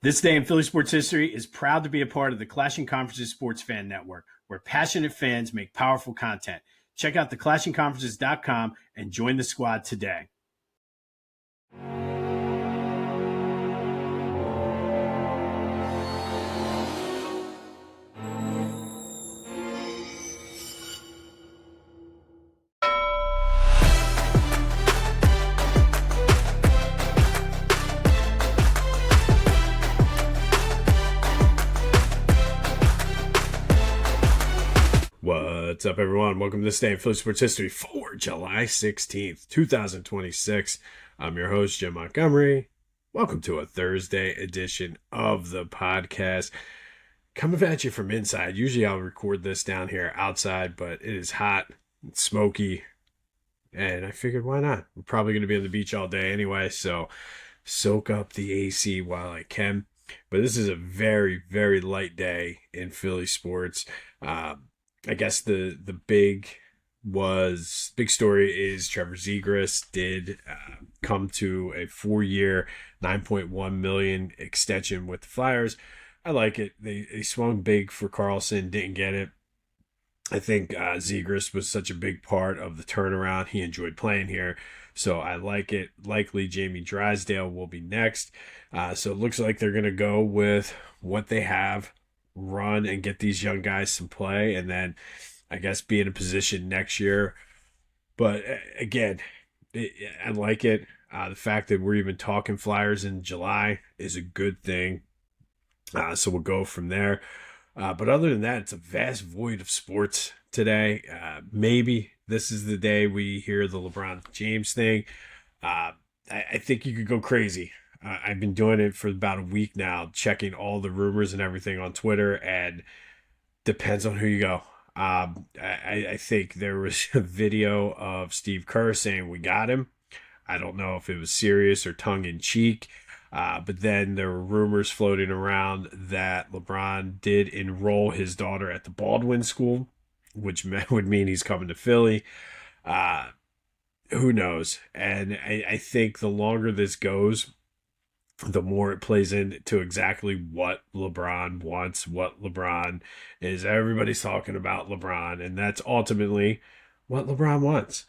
This day in Philly sports history is proud to be a part of the Clashing Conferences Sports Fan Network, where passionate fans make powerful content. Check out theclashingconferences.com and join the squad today. What's up, everyone? Welcome to this day in Philly sports history for July 16th, 2026. I'm your host, Jim Montgomery. Welcome to a Thursday edition of the podcast. Coming at you from inside. Usually I'll record this down here outside, but it is hot and smoky, and I figured why not? We're probably going to be on the beach all day anyway, so soak up the AC while I can. But this is a very, very light day in Philly sports. I guess the big story is Trevor Zegras did come to a 4-year, $9.1 million extension with the Flyers. I like it. They swung big for Carlson, didn't get it. I think Zegras was such a big part of the turnaround. He enjoyed playing here, so I like it. Likely Jamie Drysdale will be next. So it looks like they're going to go with what they have, run and get these young guys some play, and then I guess be in a position next year. But again, I like it. The fact that we're even talking Flyers in July is a good thing. So we'll go from there. But other than that, it's a vast void of sports today. Maybe this is the day we hear the LeBron James thing. I think you could go crazy. I've been doing it for about a week now, checking all the rumors and everything on Twitter, and depends on who you go. I think there was a video of Steve Kerr saying we got him. I don't know if it was serious or tongue-in-cheek, but then there were rumors floating around that LeBron did enroll his daughter at the Baldwin School, which would mean he's coming to Philly. Who knows? And I think the longer this goes, the more it plays into exactly what LeBron wants, what LeBron is. Everybody's talking about LeBron, and that's ultimately what LeBron wants.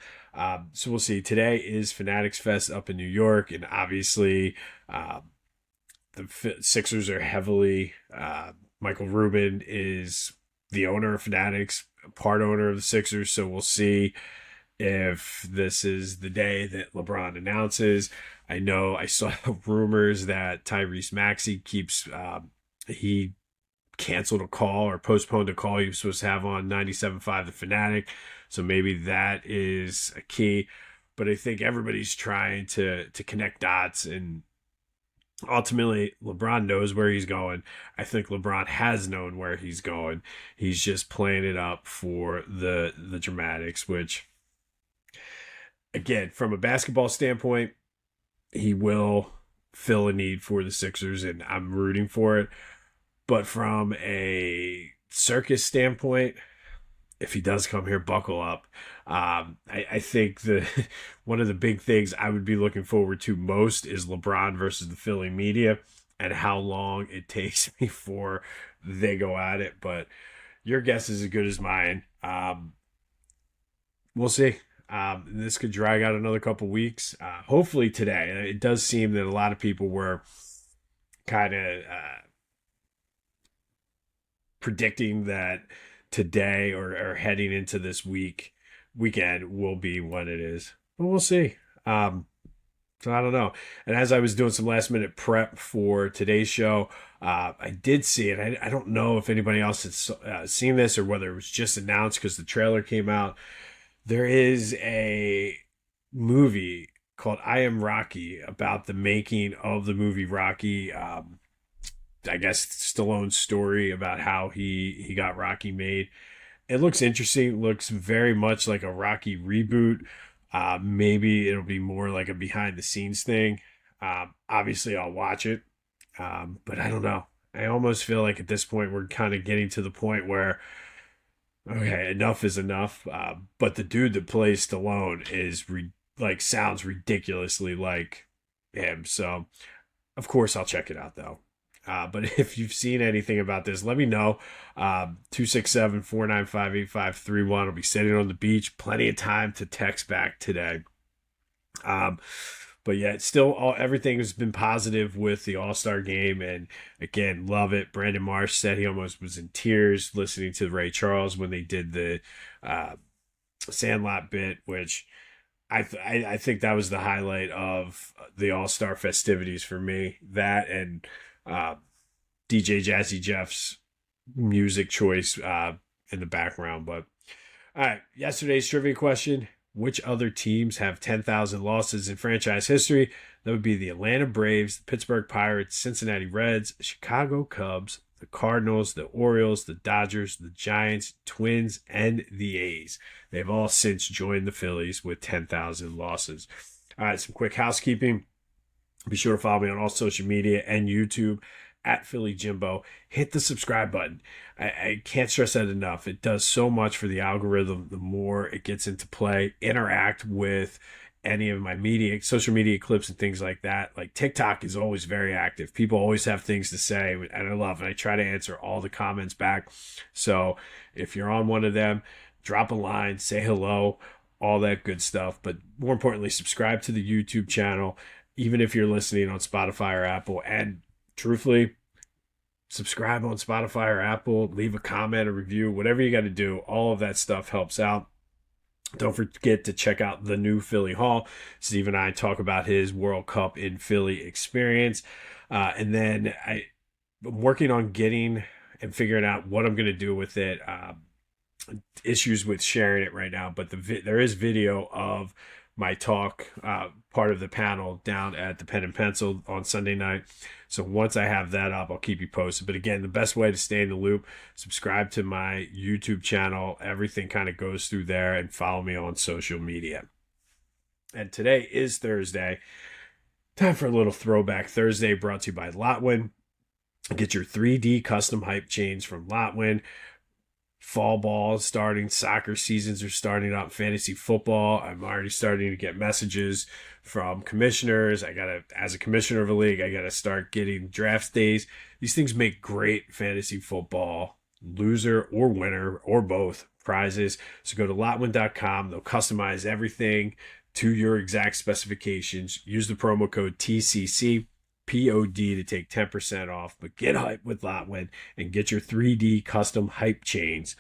So we'll see. Today is Fanatics Fest up in New York, and obviously the Sixers are heavily, Michael Rubin is the owner of Fanatics, part owner of the Sixers, so we'll see if this is the day that LeBron announces. I know I saw rumors that Tyrese Maxey he canceled a call or postponed a call he was supposed to have on 97.5 The Fanatic. So maybe that is a key. But I think everybody's trying to connect dots, and ultimately LeBron knows where he's going. I think LeBron has known where he's going. He's just playing it up for the dramatics, which, again, from a basketball standpoint, he will fill a need for the Sixers, and I'm rooting for it. But from a circus standpoint, if he does come here, buckle up. I think one of the big things I would be looking forward to most is LeBron versus the Philly media and how long it takes before they go at it. But your guess is as good as mine. We'll see. This could drag out another couple weeks. Hopefully today. It does seem that a lot of people were kind of predicting that today or heading into this weekend will be what it is. But we'll see. So I don't know. And as I was doing some last minute prep for today's show, I did see it. I don't know if anybody else had seen this or whether it was just announced because the trailer came out. There is a movie called I Am Rocky about the making of the movie Rocky. I guess Stallone's story about how he got Rocky made. It looks interesting. It looks very much like a Rocky reboot. Maybe it'll be more like a behind the scenes thing. Obviously, I'll watch it. But I don't know. I almost feel like at this point we're kind of getting to the point where, okay, enough is enough. But the dude that plays Stallone is sounds ridiculously like him. So, of course, I'll check it out though. But if you've seen anything about this, let me know. 267-495-8531. I'll be sitting on the beach. Plenty of time to text back today. But yeah, it's still everything has been positive with the All-Star game, and again, love it. Brandon Marsh said he almost was in tears listening to Ray Charles when they did the Sandlot bit, which I think that was the highlight of the All-Star festivities for me. That and DJ Jazzy Jeff's music choice in the background. But all right, yesterday's trivia question: which other teams have 10,000 losses in franchise history? That would be the Atlanta Braves, the Pittsburgh Pirates, Cincinnati Reds, Chicago Cubs, the Cardinals, the Orioles, the Dodgers, the Giants, Twins, and the A's. They've all since joined the Phillies with 10,000 losses. All right, some quick housekeeping. Be sure to follow me on all social media and YouTube at Philly Jimbo. Hit the subscribe button. I can't stress that enough. It does so much for the algorithm. The more it gets into play, interact with any of my social media clips and things like that. Like TikTok is always very active. People always have things to say, and I love it. I try to answer all the comments back. So if you're on one of them, drop a line, say hello, all that good stuff. But more importantly, subscribe to the YouTube channel, even if you're listening on Spotify or Apple. And truthfully, subscribe on Spotify or Apple, leave a comment, a review, whatever you got to do. All of that stuff helps out. Don't forget to check out the new Philly Hall. Steve and I talk about his World Cup in Philly experience. And then I'm working on getting and figuring out what I'm going to do with it. Issues with sharing it right now, but there is video of my talk, part of the panel down at the Pen and Pencil on Sunday night. So once I have that up, I'll keep you posted. But again, the best way to stay in the loop, subscribe to my YouTube channel. Everything kind of goes through there, and follow me on social media. And today is Thursday. Time for a little Throwback Thursday, brought to you by Lotwin. Get your 3D custom hype chains from Lotwin. Fall ball is starting, soccer seasons are starting up, fantasy football. I'm already starting to get messages from commissioners. As a commissioner of a league, I gotta start getting draft days. These things make great fantasy football, loser or winner or both prizes. So go to lotwin.com. They'll customize everything to your exact specifications. Use the promo code TCC. POD to take 10% off, but get hype with Lotwin and get your 3D custom hype chains.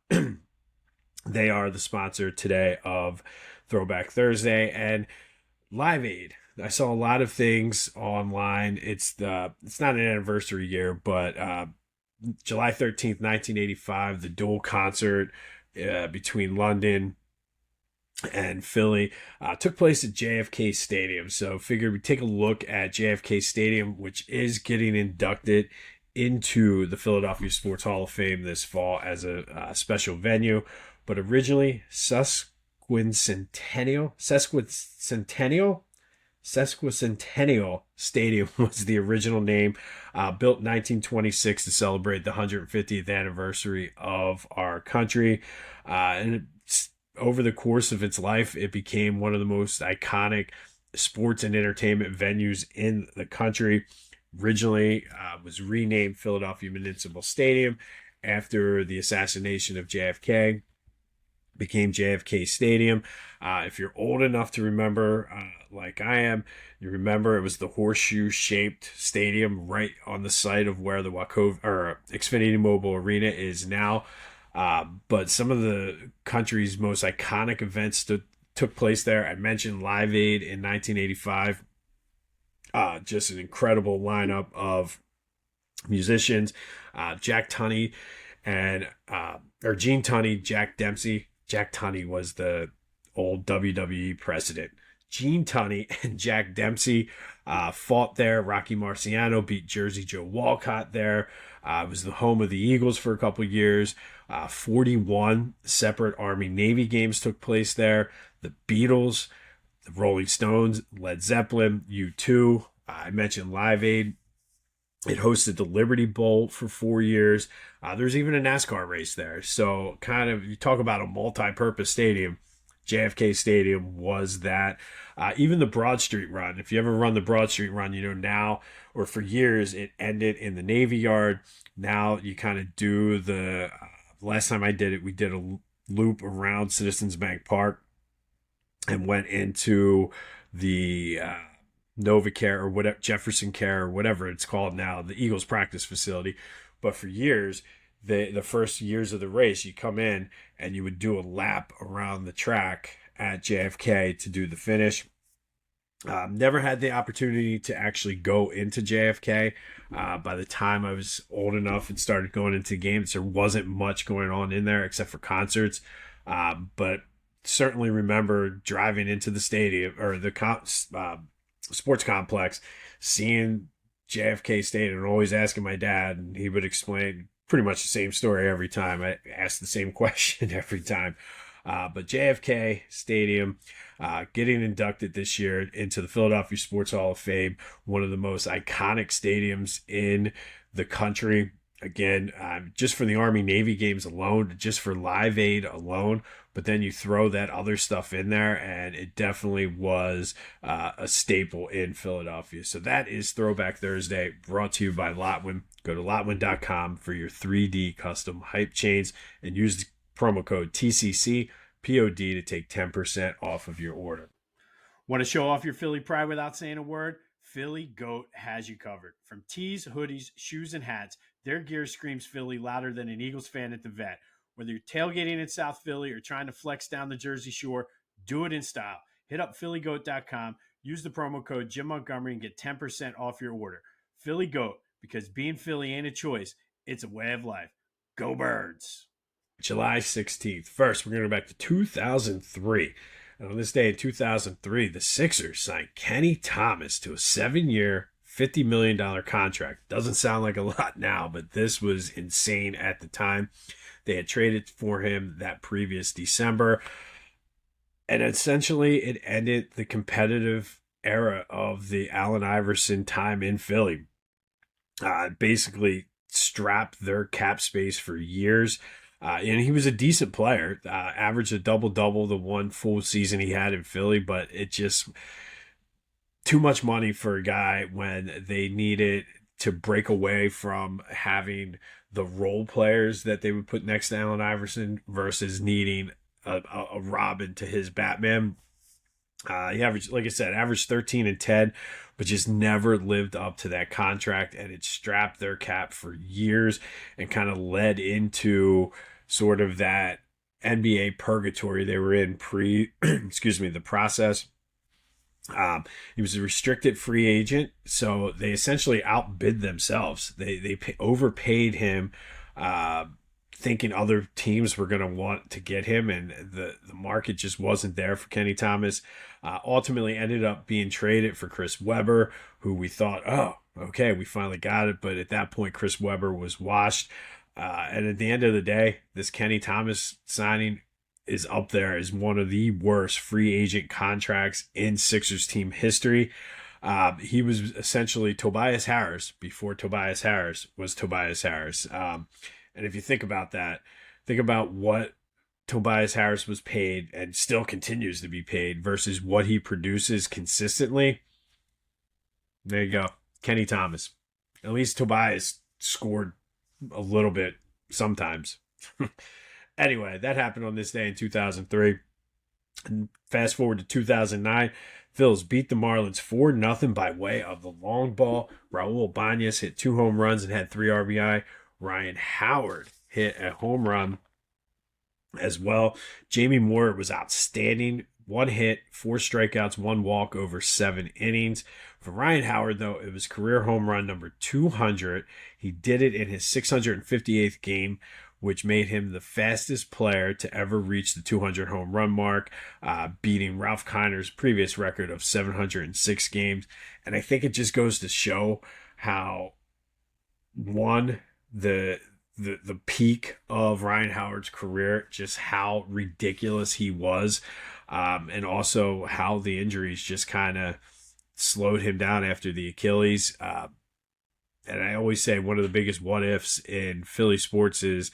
They are the sponsor today of Throwback Thursday and Live Aid. I saw a lot of things online. It's not an anniversary year, but July 13th, 1985, the dual concert between London and Philly took place at JFK Stadium. So figured we'd take a look at JFK Stadium, which is getting inducted into the Philadelphia Sports Hall of Fame this fall as a special venue. But originally, Sesquicentennial Stadium was the original name, built in 1926 to celebrate the 150th anniversary of our country. And over the course of its life, it became one of the most iconic sports and entertainment venues in the country. Originally was renamed Philadelphia Municipal Stadium after the assassination of JFK. Became JFK Stadium. If you're old enough to remember, like I am, you remember it was the horseshoe-shaped stadium right on the site of where the Xfinity Mobile Arena is now. But some of the country's most iconic events took place there. I mentioned Live Aid in 1985. Just an incredible lineup of musicians. Jack Tunney and Gene Tunney, Jack Dempsey. Jack Tunney was the old WWE president. Gene Tunney and Jack Dempsey fought there. Rocky Marciano beat Jersey Joe Walcott there. It was the home of the Eagles for a couple years. 41 separate Army-Navy games took place there. The Beatles, the Rolling Stones, Led Zeppelin, U2. I mentioned Live Aid. It hosted the Liberty Bowl for 4 years. There's even a NASCAR race there. So kind of, you talk about a multi-purpose stadium. JFK Stadium was that. Even the Broad Street Run. If you ever run the Broad Street Run, you know now or for years, it ended in the Navy Yard. Now you kind of do the last time I did it, we did a loop around Citizens Bank Park and went into the NovaCare or whatever, Jefferson Care or whatever it's called now, the Eagles practice facility. But for years, the first years of the race, you come in and you would do a lap around the track at JFK to do the finish. Never had the opportunity to actually go into JFK. By the time I was old enough and started going into games, there wasn't much going on in there except for concerts. But certainly remember driving into the stadium or the sports complex, seeing JFK Stadium, and always asking my dad, and he would explain pretty much the same story every time. I asked the same question every time. But JFK Stadium, getting inducted this year into the Philadelphia Sports Hall of Fame, one of the most iconic stadiums in the country. Again, just for the Army-Navy games alone, just for Live Aid alone, but then you throw that other stuff in there, and it definitely was a staple in Philadelphia. So that is Throwback Thursday, brought to you by Lotwin. Go to Lotwin.com for your 3D custom hype chains and use the promo code TCCPOD to take 10% off of your order. Want to show off your Philly pride without saying a word? Philly Goat has you covered. From tees, hoodies, shoes, and hats, their gear screams Philly louder than an Eagles fan at the vet. Whether you're tailgating in South Philly or trying to flex down the Jersey Shore, do it in style. Hit up phillygoat.com, use the promo code Jim Montgomery, and get 10% off your order. Philly Goat, because being Philly ain't a choice, it's a way of life. Go Birds! July 16th. First, we're going to go back to 2003. And on this day in 2003, the Sixers signed Kenny Thomas to a 7-year, $50 million contract. Doesn't sound like a lot now, but this was insane at the time. They had traded for him that previous December. And essentially, it ended the competitive era of the Allen Iverson time in Philly. Basically strapped their cap space for years. And he was a decent player, averaged a double-double the one full season he had in Philly, but it just too much money for a guy when they needed to break away from having the role players that they would put next to Allen Iverson versus needing a Robin to his Batman. He averaged, like I said, averaged 13 and 10, but just never lived up to that contract, and it strapped their cap for years and kind of led into sort of that NBA purgatory they were in the process. He was a restricted free agent, so they essentially outbid themselves. They overpaid him, thinking other teams were going to want to get him, and the market just wasn't there for Kenny Thomas. Ultimately ended up being traded for Chris Webber, who we thought, oh, okay, we finally got it. But at that point, Chris Webber was washed. And at the end of the day, this Kenny Thomas signing is up there as one of the worst free agent contracts in Sixers team history. He was essentially Tobias Harris before Tobias Harris was Tobias Harris. And if you think about that, think about what Tobias Harris was paid and still continues to be paid versus what he produces consistently. There you go. Kenny Thomas. At least Tobias scored a little bit sometimes. Anyway, that happened on this day in 2003. And fast forward to 2009, Phils beat the Marlins 4-0 by way of the long ball. Raul Bañez hit 2 home runs and had 3 RBI. Ryan Howard hit a home run as well. Jamie Moore was outstanding. 1 hit, 4 strikeouts, 1 walk over 7 innings. For Ryan Howard, though, it was career home run number 200. He did it in his 658th game, which made him the fastest player to ever reach the 200 home run mark, beating Ralph Kiner's previous record of 706 games. And I think it just goes to show how, one, the peak of Ryan Howard's career, just how ridiculous he was, and also how the injuries just kind of slowed him down after the Achilles. And I always say one of the biggest what ifs in Philly sports is,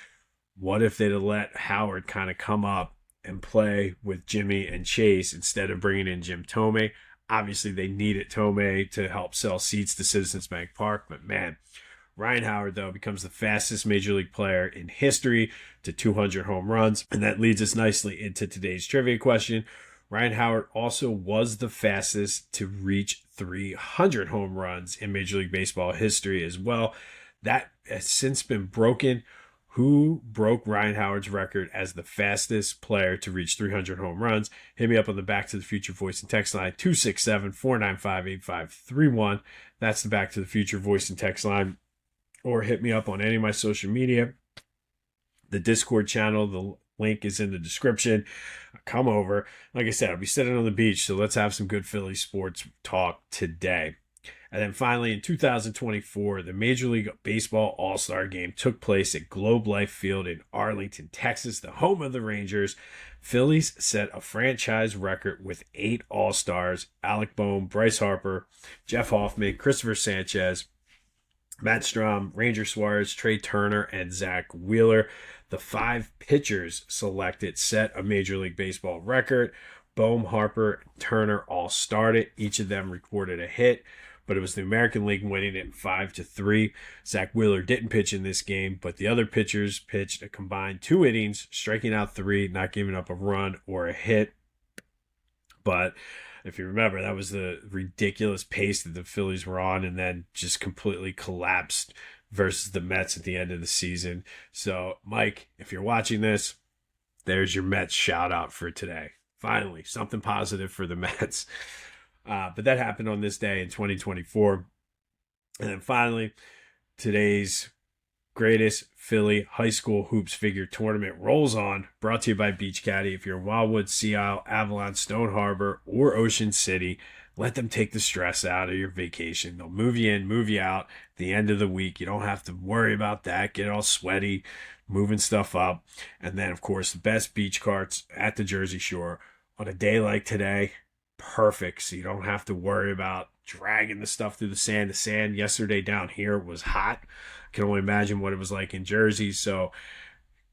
what if they'd have let Howard kind of come up and play with Jimmy and Chase instead of bringing in Jim Thome? Obviously, they needed Tomei to help sell seats to Citizens Bank Park, but man, Ryan Howard, though, becomes the fastest major league player in history to 200 home runs. And that leads us nicely into today's trivia question. Ryan Howard also was the fastest to reach 300 home runs in Major League Baseball history as well. That has since been broken. Who broke Ryan Howard's record as the fastest player to reach 300 home runs? Hit me up on the Back to the Future voice and text line, 267-495-8531. That's the Back to the Future voice and text line. Or hit me up on any of my social media. The Discord channel, the link is in the description. Come over. Like I said, I'll be sitting on the beach, so let's have some good Philly sports talk today. And then finally, in 2024, the Major League Baseball All-Star Game took place at Globe Life Field in Arlington, Texas, the home of the Rangers. Phillies set a franchise record with 8 All-Stars: Alec Bohm, Bryce Harper, Jeff Hoffman, Christopher Sanchez, Matt Strom, Ranger Suarez, Trey Turner, and Zach Wheeler. The 5 pitchers selected set a Major League Baseball record. Bohm, Harper, Turner all started. Each of them recorded a hit, but it was the American League winning it 5-3. Zach Wheeler didn't pitch in this game, but the other pitchers pitched a combined 2 innings, striking out 3, not giving up a run or a hit. But if you remember, that was the ridiculous pace that the Phillies were on, and then just completely collapsed versus the Mets at the end of the season. So, Mike, if you're watching this, there's your Mets shout out for today. Finally, something positive for the Mets. But that happened on this day in 2024. And then finally, today's greatest Philly high school hoops figure tournament rolls on, brought to you by Beach Caddy. If you're in Wildwood, Sea Isle, Avalon, Stone Harbor, or Ocean City, let them take the stress out of your vacation. They'll move you in, move you out at the end of the week. You don't have to worry about that, get all sweaty, moving stuff up. And then, of course, the best beach carts at the Jersey Shore on a day like today. Perfect, so you don't have to worry about dragging the stuff through the sand. The sand yesterday down here was hot. I can only imagine what it was like in Jersey. So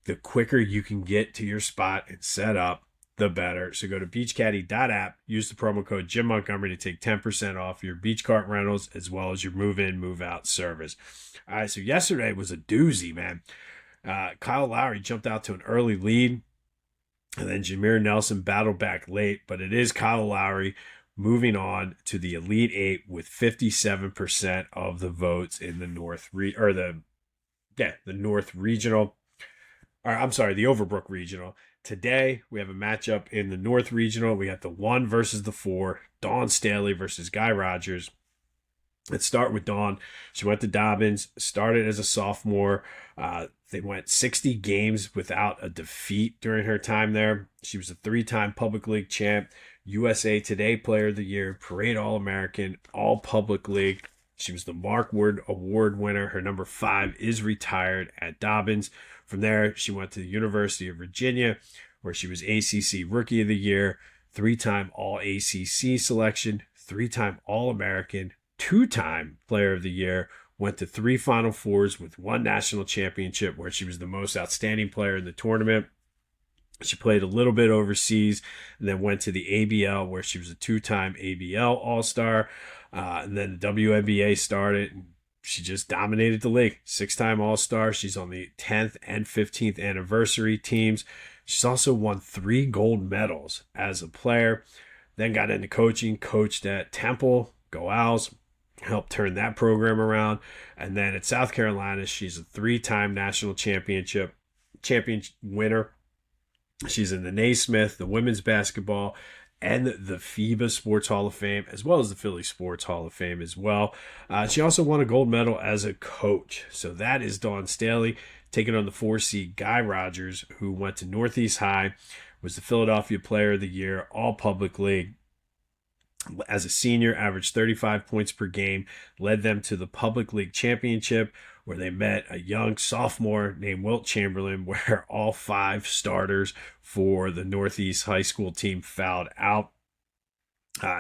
the quicker you can get to your spot and set up, the better. So go to beachcaddy.app, use the promo code Jim Montgomery to take 10% off your beach cart rentals as well as your move-in, move-out service. All right, so yesterday was a doozy, man. Kyle Lowry jumped out to an early lead, and then Jameer Nelson battled back late, but it is Kyle Lowry moving on to the Elite Eight with 57% of the votes in the North Regional. Or I'm sorry, the Overbrook Regional. Today we have a matchup in the North Regional. We got the 1 versus the 4, Dawn Staley versus Guy Rogers. Let's start with Dawn. She went to Dobbins, started as a sophomore. They went 60 games without a defeat during her time there. She was a 3-time Public League champ, USA Today Player of the Year, Parade All-American, All-Public League. She was the Mark Wood Award winner. Her number 5 is retired at Dobbins. From there, she went to the University of Virginia, where she was ACC Rookie of the Year, 3-time All-ACC selection, 3-time All-American, 2-time Player of the Year, went to 3 Final Fours with 1 national championship, where she was the most outstanding player in the tournament. She played a little bit overseas and then went to the ABL, where she was a 2-time ABL All-Star. And then the WNBA started, and she just dominated the league. 6-time All-Star. She's on the 10th and 15th anniversary teams. She's also won 3 gold medals as a player. Then got into coaching, coached at Temple, Go Owls, helped turn that program around. And then at South Carolina, she's a 3-time national champion winner. She's in the Naismith, the Women's Basketball, and the FIBA Sports Hall of Fame, as well as the Philly Sports Hall of Fame as well. She also won a gold medal as a coach. So that is Dawn Staley, taking on the 4-seed Guy Rogers, who went to Northeast High, was the Philadelphia Player of the Year, All-Public League. As a senior, averaged 35 points per game, led them to the Public League Championship, where they met a young sophomore named Wilt Chamberlain, where all 5 starters for the Northeast High School team fouled out.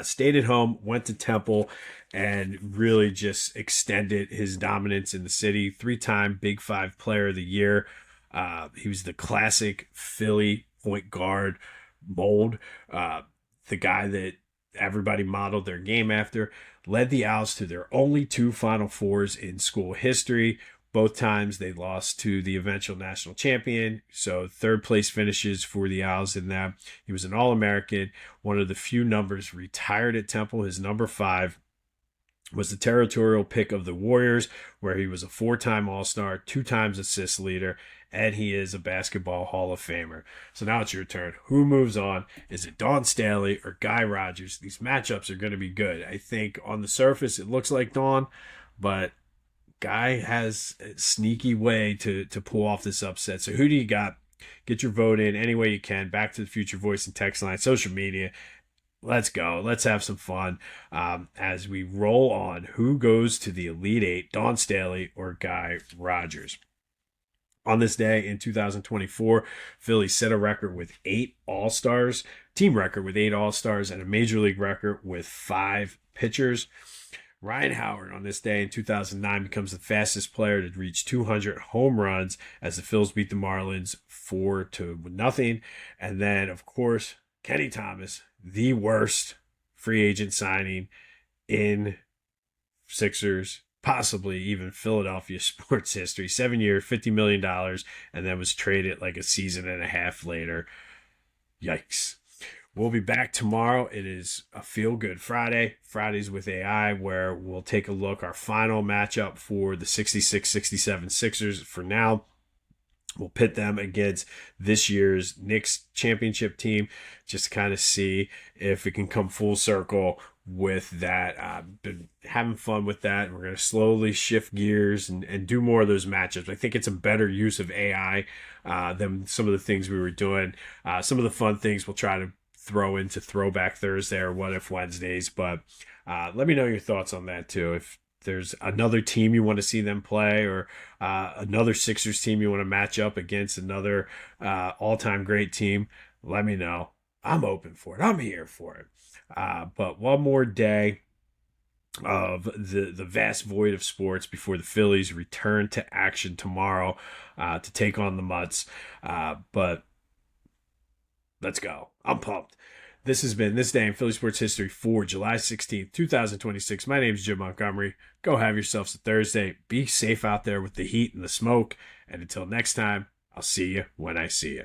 Stayed at home, went to Temple, and really just extended his dominance in the city. 3-time Big 5 Player of the Year. He was the classic Philly point guard mold. The guy that everybody modeled their game after, led the Owls to their only 2 Final Fours in school history. Both times they lost to the eventual national champion. So third place finishes for the Owls in that. He was an All-American, one of the few numbers retired at Temple. His number 5 was the territorial pick of the Warriors, where he was a 4-time All-Star, 2 times assist leader, and he is a basketball Hall of Famer. So now it's your turn. Who moves on? Is it Dawn Staley or Guy Rodgers? These matchups are going to be good. I think on the surface it looks like Dawn, but Guy has a sneaky way to pull off this upset. So who do you got? Get your vote in any way you can. Back to the Future voice and text line, social media. Let's go. Let's have some fun as we roll on. Who goes to the Elite Eight, Dawn Staley or Guy Rodgers? On this day in 2024, Philly set a record with 8 All-Stars, team record with 8 All-Stars, and a Major League record with 5 pitchers. Ryan Howard on this day in 2009 becomes the fastest player to reach 200 home runs as the Phils beat the Marlins 4-0. And then, of course, Kenny Thomas, the worst free agent signing in Sixers, possibly even Philadelphia sports history. 7 years, $50 million, and then was traded like a season and a half later. Yikes. We'll be back tomorrow. It is a feel-good Friday. Fridays with AI, where we'll take a look our final matchup for the 66-67 Sixers. For now, we'll pit them against this year's Knicks championship team, just to kind of see if it can come full circle with that. Been having fun with that. We're going to slowly shift gears and do more of those matchups. I think it's a better use of AI than some of the things we were doing. Some of the fun things we'll try to throw into Throwback Thursday or What If Wednesdays, but let me know your thoughts on that too. If there's another team you want to see them play, or another Sixers team you want to match up against another all-time great team, let me know. I'm open for it. I'm here for it. But one more day of the vast void of sports before the Phillies return to action tomorrow to take on the Mutts. But let's go. I'm pumped. This has been This Day in Philly Sports History for July 16th, 2026. My name is Jim Montgomery. Go have yourselves a Thursday. Be safe out there with the heat and the smoke. And until next time, I'll see you when I see you.